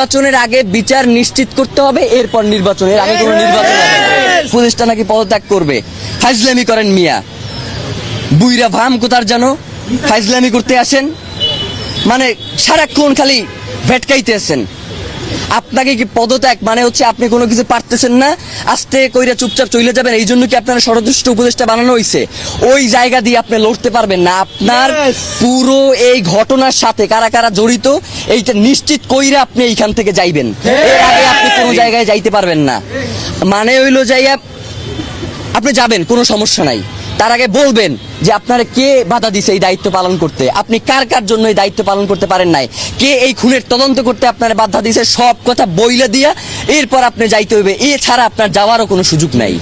নির্বাচনের আগে বিচার নিশ্চিত করতে হবে, এরপর নির্বাচনের আগে কোনো নির্বাচন হবে না। উপদেষ্টা নাকি পদত্যাগ করবে। ফাইজলামি করেন মিয়া, বুইরা ভাম কোথার জানো, ফাইজলামি করতে আসেন, মানে সারাক্ষণ খালি ভেটকাইতে আসেন। আপনাকে কি পদত্যাগ মানে হচ্ছে আপনি কোনো কিছু পারতেছেন না, আস্তে কইরা চুপচাপ চলে যাবেন, এই জন্য কি আপনারা ষড়যন্ত্র উপদেষ্টা বানানো হয়েছে? ওই জায়গা দিয়ে আপনি লড়তে পারবেন না। আপনার পুরো এই ঘটনার সাথে কারা কারা জড়িত এইটা নিশ্চিত কইরা আপনি এইখান থেকে যাইবেন, এর আগে আপনি কোনো জায়গায় যাইতে পারবেন না। মানে হইলো যাইয়া আপনি যাবেন, কোনো সমস্যা নাই, তার আগে বলবেন যে আপনারা কে বাধা দিছে এই দায়িত্ব পালন করতে, আপনি কার কার জন্য এই দায়িত্ব পালন করতে পারেন নাই, কে এই খুনের তদন্ত করতে আপনারা বাধা দিছে, সব কথা বইলে দিয়া এরপর আপনি যাইতে হইবে। এছাড়া আপনার যাওয়ারও কোনো সুযোগ নাই।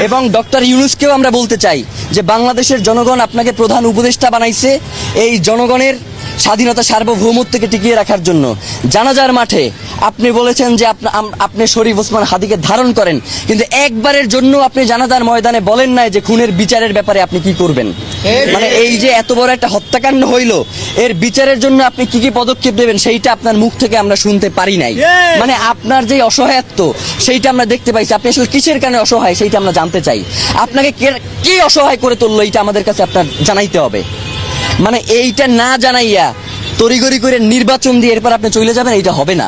এবং ডক্টর ইউনূসকেও আমরা বলতে চাই যে বাংলাদেশের জনগণ আপনাকে প্রধান উপদেষ্টা বানাইছে এই জনগণের স্বাধীনতা সার্বভৌমত্বকে টিকিয়ে রাখার জন্য। জানাজার মাঠে আপনি বলেছেন যে আপনি শরীফ ওসমান হাদিকে ধারণ করেন, কিন্তু একবারের জন্য আপনি জানাজার ময়দানে বলেন নাই যে খুনের বিচারের ব্যাপারে আপনি কি করবেন। মানে এই যে এত বড় একটা হত্যাকাণ্ড হইলো, এর বিচারের জন্য আপনি কি কি পদক্ষেপ নেবেন সেইটা আপনার মুখ থেকে আমরা শুনতে পারি নাই। মানে আপনার যে অসহায়ত্ব সেইটা আমরা দেখতে পাইছি, আপনি আসলে কিসের কারণে অসহায় সেইটা আমরা জানতে চাই। আপনাকে কে অসহায় করে তুললো এইটা আমাদের কাছে আপনার জানাইতে হবে। মানে এইটা না জানাইয়া তড়িঘড়ি করে নির্বাচন দিয়ে এরপর আপনি চলে যাবেন, এইটা হবে না।